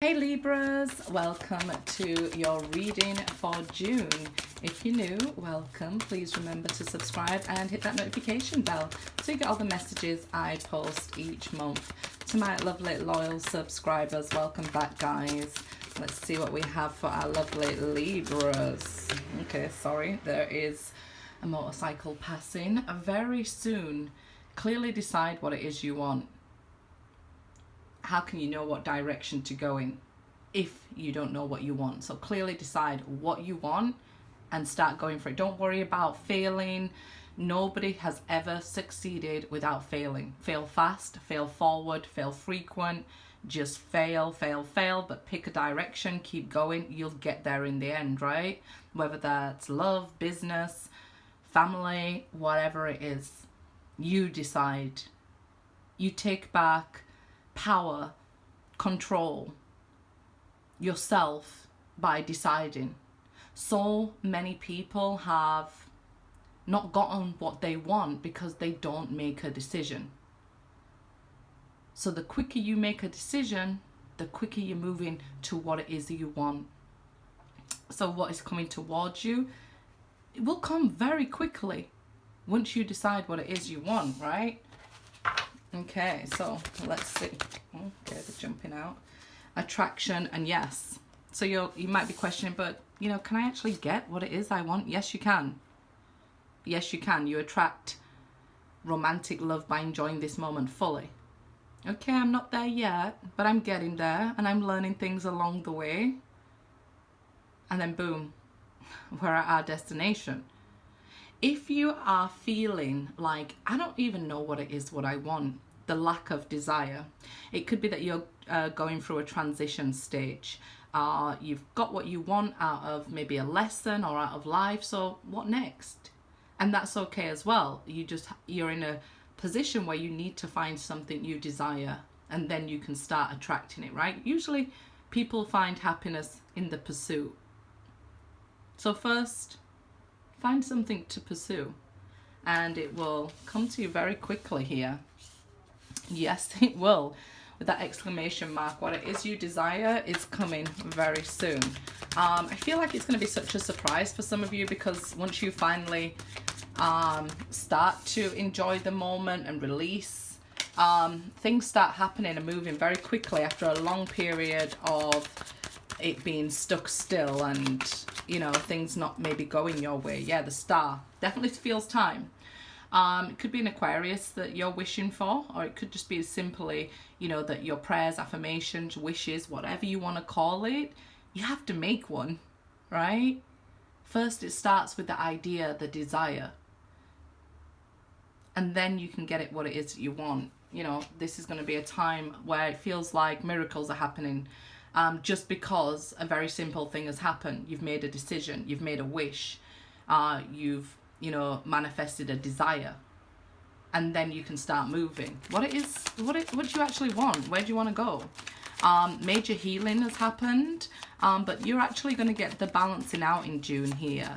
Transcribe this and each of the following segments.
Hey Libras, welcome to your reading for June. If you're new, welcome. Please remember to subscribe and hit that notification bell so you get all the messages I post each month. To my lovely loyal subscribers, welcome back guys. Let's see what we have for our lovely Libras. Okay, sorry, there is a motorcycle passing. Very soon, clearly decide what it is you want. How can you know what direction to go in if you don't know what you want? So clearly decide what you want and start going for it. Don't worry about failing. Nobody has ever succeeded without failing. Fail fast, fail forward, fail frequent. Just fail, but pick a direction, keep going. You'll get there in the end, right? Whether that's love, business, family, whatever it is, you decide. You take back power, control yourself by deciding. So many people have not gotten what they want because they don't make a decision. So the quicker you make a decision, the quicker you're moving to what it is that you want. So what is coming towards you, it will come very quickly once you decide what it is you want, right? Okay, so let's see. Okay, they're jumping out. Attraction and yes. So you might be questioning, but can I actually get what it is I want? Yes, you can. Yes, you can. You attract romantic love by enjoying this moment fully. Okay, I'm not there yet, but I'm getting there and I'm learning things along the way. And then boom, we're at our destination. If you are feeling like, I don't even know what it is what I want, the lack of desire, it could be that you're going through a transition stage. You've got what you want out of maybe a lesson or out of life, so what next? And that's okay as well. You're in a position where you need to find something you desire, and then you can start attracting it, right? Usually people find happiness in the pursuit. So first, find something to pursue and it will come to you very quickly here. Yes, it will. With that exclamation mark, what it is you desire is coming very soon. I feel like it's going to be such a surprise for some of you, because once you finally start to enjoy the moment and release, things start happening and moving very quickly after a long period of it being stuck still and things not maybe going your way. Yeah, the star definitely feels time. It could be an Aquarius that you're wishing for, or it could just be as simply that your prayers, affirmations, wishes, whatever you want to call it, you have to make one, right? First it starts with the idea, the desire, and then you can get it what it is that you want. This is going to be a time where it feels like miracles are happening. Just because a very simple thing has happened. You've made a decision, you've made a wish, you've manifested a desire, and then you can start moving. What do you actually want? Where do you want to go? Major healing has happened, but you're actually going to get the balancing out in June here.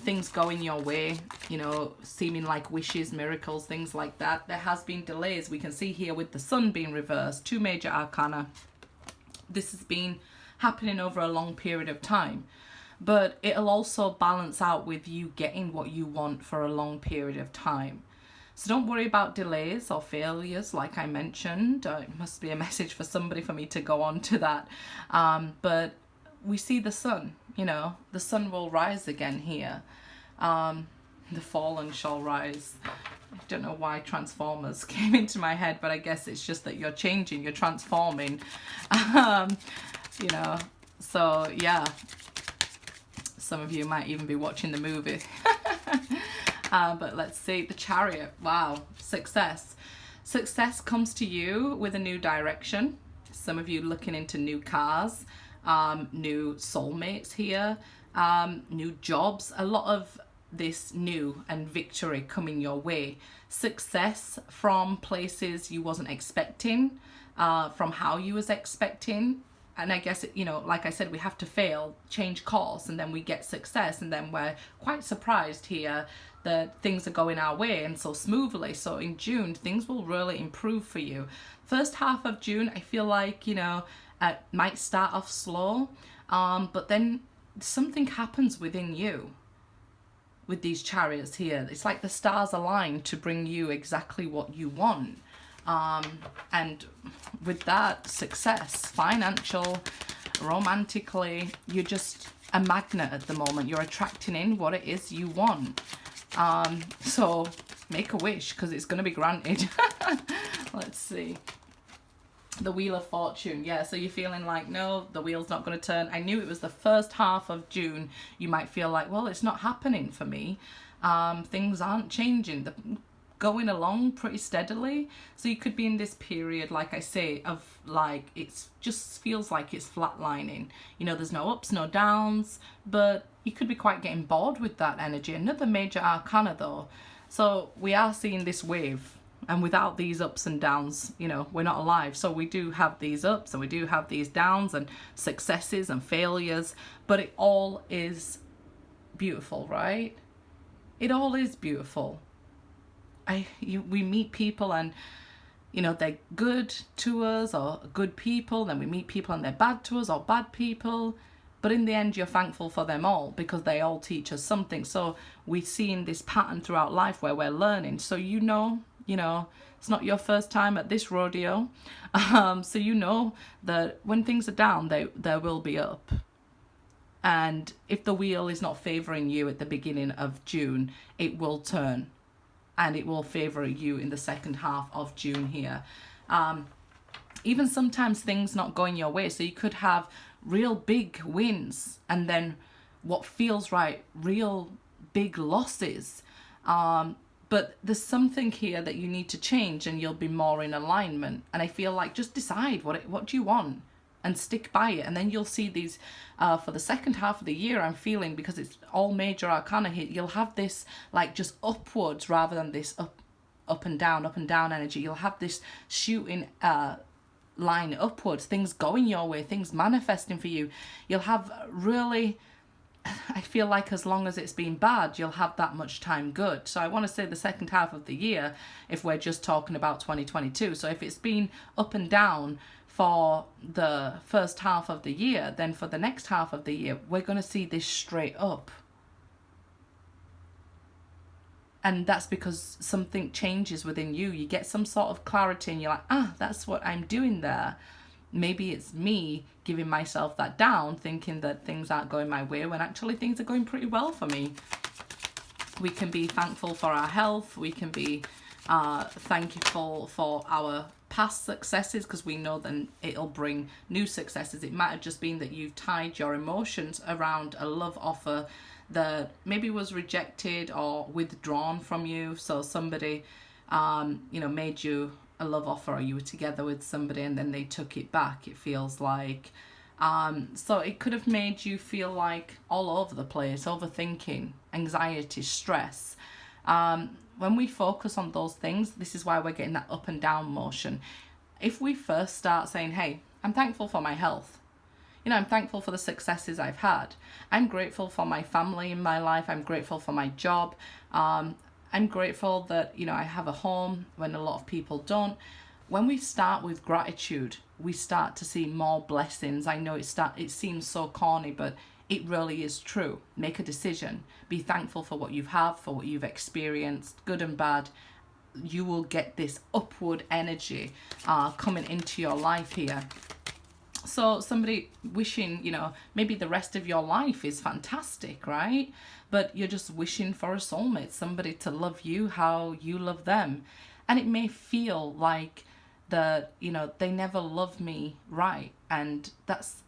Things going your way, seeming like wishes, miracles, things like that. There has been delays. We can see here with the sun being reversed, 2 major arcana. This has been happening over a long period of time, but it'll also balance out with you getting what you want for a long period of time. So don't worry about delays or failures, like I mentioned. It must be a message for somebody for me to go on to that. But we see the sun, the sun will rise again here. The fallen shall rise. I don't know why Transformers came into my head, but I guess it's just that you're changing, you're transforming. So yeah, some of you might even be watching the movie. But let's see, the Chariot. Wow, success. Success comes to you with a new direction. Some of you looking into new cars, new soulmates here, new jobs. A lot of this new and victory coming your way. Success from places you wasn't expecting, from how you was expecting. And I guess, like I said, we have to fail, change course, and then we get success. And then we're quite surprised here that things are going our way and so smoothly. So in June, things will really improve for you. First half of June, I feel like, might start off slow, but then something happens within you with these chariots here. It's like the stars align to bring you exactly what you want. And with that, success, financial, romantically, you're just a magnet at the moment. You're attracting in what it is you want. So make a wish, because it's going to be granted. Let's see. The Wheel of Fortune. Yeah, so you're feeling like, no, the wheel's not going to turn. I knew it was the first half of June. You might feel like, well, it's not happening for me. Things aren't changing. Going along pretty steadily. So you could be in this period, like I say, of like, it's just feels like it's flatlining. You know, there's no ups, no downs, but you could be quite getting bored with that energy. Another major arcana though. So we are seeing this wave, and without these ups and downs, you know, we're not alive. So we do have these ups and we do have these downs and successes and failures, but it all is beautiful, right? It all is beautiful. We meet people and, you know, they're good to us or good people. Then we meet people and they're bad to us or bad people. But in the end, you're thankful for them all because they all teach us something. So we've seen this pattern throughout life where we're learning. So you know, it's not your first time at this rodeo. So you know that when things are down, there will be up. And if the wheel is not favouring you at the beginning of June, it will turn. And it will favour you in the second half of June here. Even sometimes things not going your way. So you could have real big wins and then what feels right, real big losses. But there's something here that you need to change and you'll be more in alignment. And I feel like just decide what do you want and stick by it. And then you'll see these, for the second half of the year, I'm feeling, because it's all major arcana here, you'll have this like just upwards rather than this up and down energy. You'll have this shooting line upwards, things going your way, things manifesting for you. You'll have really, I feel like as long as it's been bad, you'll have that much time good. So I want to say the second half of the year, if we're just talking about 2022. So if it's been up and down for the first half of the year, then for the next half of the year, we're going to see this straight up. And that's because something changes within you. You get some sort of clarity and you're like, that's what I'm doing there. Maybe it's me giving myself that down, thinking that things aren't going my way when actually things are going pretty well for me. We can be thankful for our health. We can be thankful for our past successes, because we know then it'll bring new successes. It might have just been that you've tied your emotions around a love offer that maybe was rejected or withdrawn from you. So somebody, made you a love offer, or you were together with somebody and then they took it back, it feels like. So it could have made you feel like all over the place, overthinking, anxiety, stress. When we focus on those things, this is why we're getting that up and down motion. If we first start saying, hey, I'm thankful for my health. I'm thankful for the successes I've had. I'm grateful for my family in my life. I'm grateful for my job. I'm grateful that, I have a home when a lot of people don't. When we start with gratitude, we start to see more blessings. I know it seems so corny, but it really is true. Make a decision. Be thankful for what you have, for what you've experienced, good and bad. You will get this upward energy coming into your life here. So somebody wishing, maybe the rest of your life is fantastic, right? But you're just wishing for a soulmate, somebody to love you how you love them. And it may feel like that, they never love me right. And that's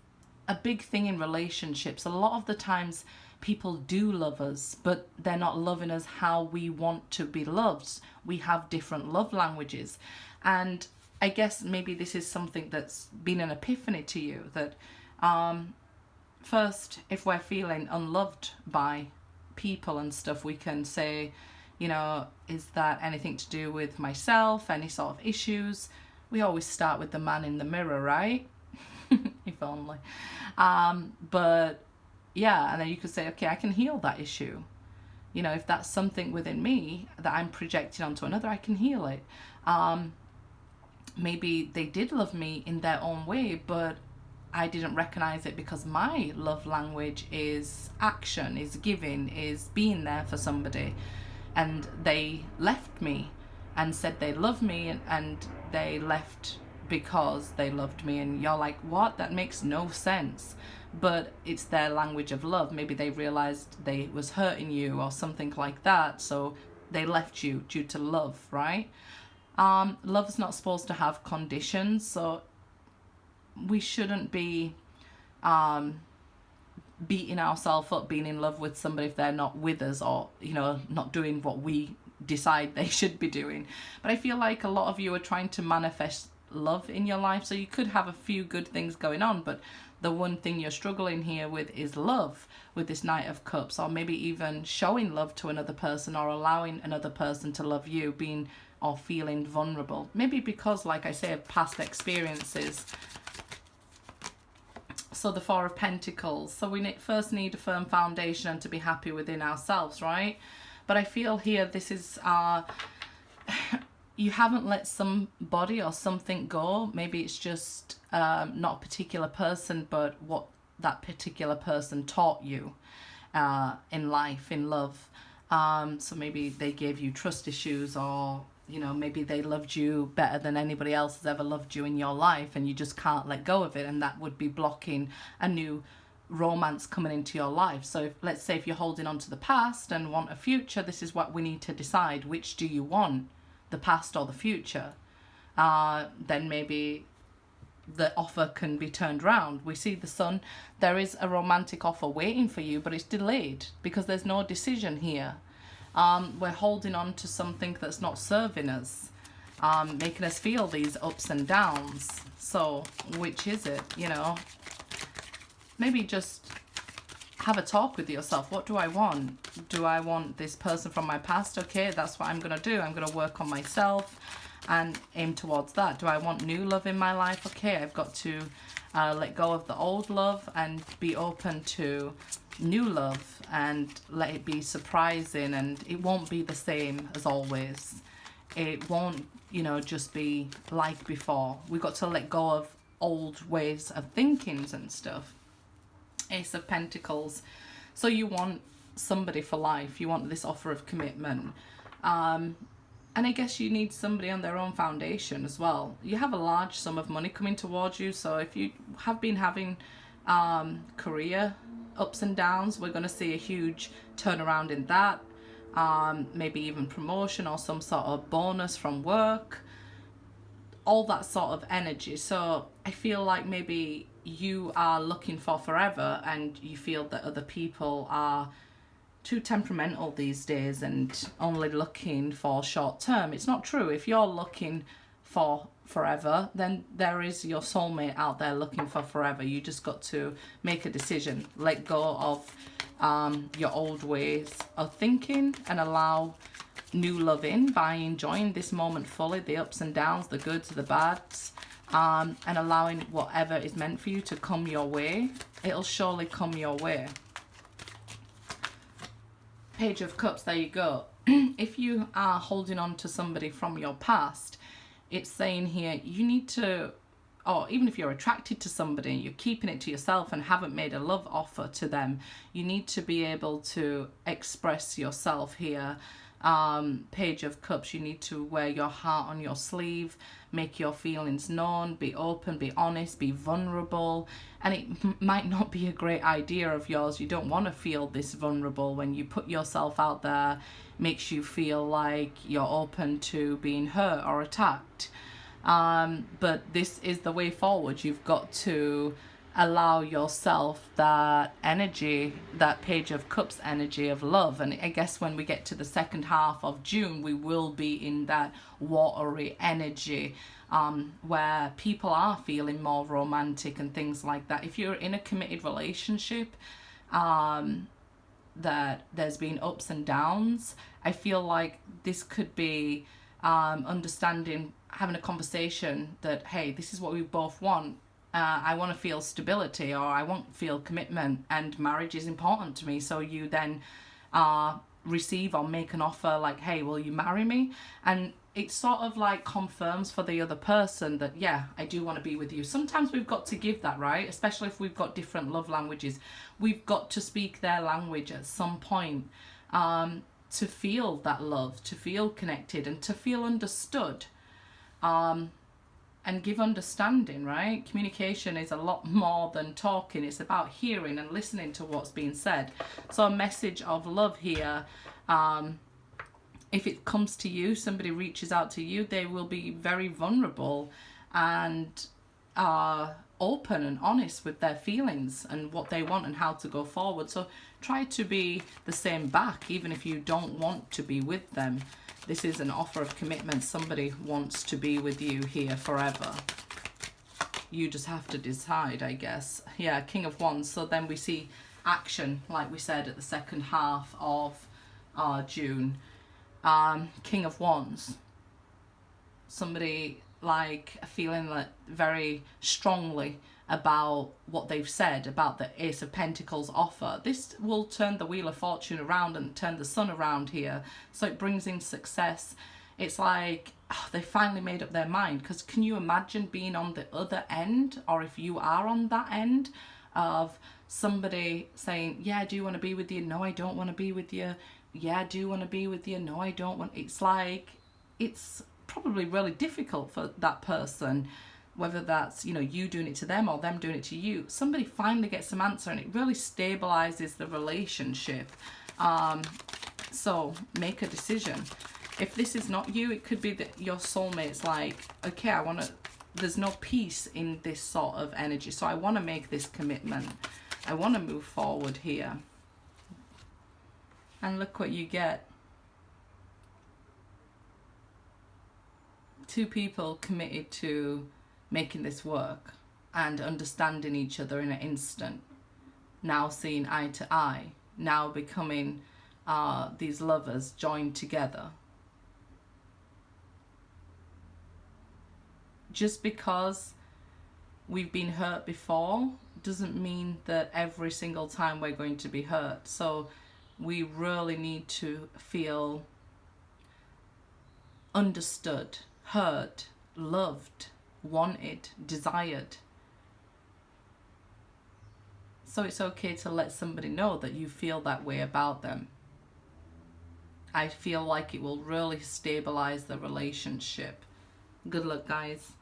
a big thing in relationships. A lot of the times people do love us, but they're not loving us how we want to be loved. We have different love languages. And I guess maybe this is something that's been an epiphany to you, that first, if we're feeling unloved by people and stuff, we can say, is that anything to do with myself, any sort of issues? We always start with the man in the mirror, right? If only. But yeah, and then you could say, okay, I can heal that issue. If that's something within me that I'm projecting onto another, I can heal it. Maybe they did love me in their own way, but I didn't recognize it because my love language is action, is giving, is being there for somebody. And they left me and said they love me, and they left because they loved me. And you're like, what? That makes no sense. But it's their language of love. Maybe they realized they was hurting you or something like that, so they left you due to love, right? Love's not supposed to have conditions, so we shouldn't be beating ourselves up being in love with somebody if they're not with us, or not doing what we decide they should be doing. But I feel like a lot of you are trying to manifest love in your life, so you could have a few good things going on, but the one thing you're struggling here with is love, with this Knight of Cups, or maybe even showing love to another person, or allowing another person to love you, being or feeling vulnerable, maybe because, like I say, of past experiences. So the Four of Pentacles, so we first need a firm foundation and to be happy within ourselves, right? But I feel here this is you haven't let somebody or something go. Maybe it's just not a particular person, but what that particular person taught you in life, in love. So maybe they gave you trust issues, or maybe they loved you better than anybody else has ever loved you in your life, and you just can't let go of it, and that would be blocking a new romance coming into your life. So let's say if you're holding on to the past and want a future, this is what we need to decide. Which do you want, the past or the future? Then maybe the offer can be turned around. We see the Sun. There is a romantic offer waiting for you, but it's delayed because there's no decision here. We're holding on to something that's not serving us, making us feel these ups and downs. So which is it? Maybe just have a talk with yourself. What do I want? Do I want this person from my past? Okay, that's what I'm going to do. I'm going to work on myself and aim towards that. Do I want new love in my life? Okay, I've got to let go of the old love and be open to new love, and let it be surprising, and it won't be the same as always. It won't, just be like before. We've got to let go of old ways of thinkings and stuff. Ace of Pentacles. So you want somebody for life. You want this offer of commitment. And I guess you need somebody on their own foundation as well. You have a large sum of money coming towards you. So if you have been having career ups and downs, we're going to see a huge turnaround in that. Maybe even promotion or some sort of bonus from work. All that sort of energy. So I feel like maybe you are looking for forever, and you feel that other people are too temperamental these days and only looking for short term. It's not true. If you're looking for forever, then there is your soulmate out there looking for forever. You just got to make a decision, let go of your old ways of thinking, and allow new love in by enjoying this moment fully, the ups and downs, the goods, the bads, and allowing whatever is meant for you to come your way. It'll surely come your way. Page of Cups, there you go. If you are holding on to somebody from your past, it's saying here you need to, or even if you're attracted to somebody and you're keeping it to yourself and haven't made a love offer to them, you need to be able to express yourself here. Page of Cups, you need to wear your heart on your sleeve, make your feelings known, be open, be honest, be vulnerable. And it might not be a great idea of yours. You don't want to feel this vulnerable. When you put yourself out there, makes you feel like you're open to being hurt or attacked. But this is the way forward. You've got to allow yourself that energy, that Page of Cups energy of love. And I guess when we get to the second half of June, we will be in that watery energy where people are feeling more romantic and things like that. If you're in a committed relationship, that there's been ups and downs, I feel like this could be understanding, having a conversation that, hey, this is what we both want. I want to feel stability, or I want to feel commitment, and marriage is important to me. So you then receive or make an offer like, hey, will you marry me? And it sort of like confirms for the other person that, yeah, I do want to be with you. Sometimes we've got to give that, right? Especially if we've got different love languages. We've got to speak their language at some point, to feel that love, to feel connected, and to feel understood, and give understanding, right? Communication is a lot more than talking. It's about hearing and listening to what's being said. So a message of love here. If it comes to you, somebody reaches out to you, they will be very vulnerable and open and honest with their feelings and what they want and how to go forward. So try to be the same back, even if you don't want to be with them. This is an offer of commitment. Somebody wants to be with you here forever. You just have to decide, I guess. Yeah, King of Wands. So then we see action, like we said, at the second half of June. King of Wands. Somebody like feeling like very strongly about what they've said about the Ace of Pentacles offer. This will turn the Wheel of Fortune around and turn the sun around here. So it brings in success. It's like, oh, they finally made up their mind. Because can you imagine being on the other end, or if you are on that end, of somebody saying, yeah, I do want to be with you. No, I don't want to be with you. Yeah, I do want to be with you. No, I don't want. It's like, it's probably really difficult for that person, whether that's, you know, you doing it to them or them doing it to you. Somebody finally gets some answer, and it really stabilizes the relationship. So make a decision. If this is not you, it could be that your soulmate's like, okay, I want to, there's no peace in this sort of energy, so I want to make this commitment. I want to move forward here. And look what you get. Two people committed to making this work and understanding each other in an instant. Now seeing eye to eye. Now becoming these lovers joined together. Just because we've been hurt before doesn't mean that every single time we're going to be hurt. So we really need to feel understood, heard, loved, wanted, desired. So it's okay to let somebody know that you feel that way about them. I feel like it will really stabilize the relationship. Good luck, guys.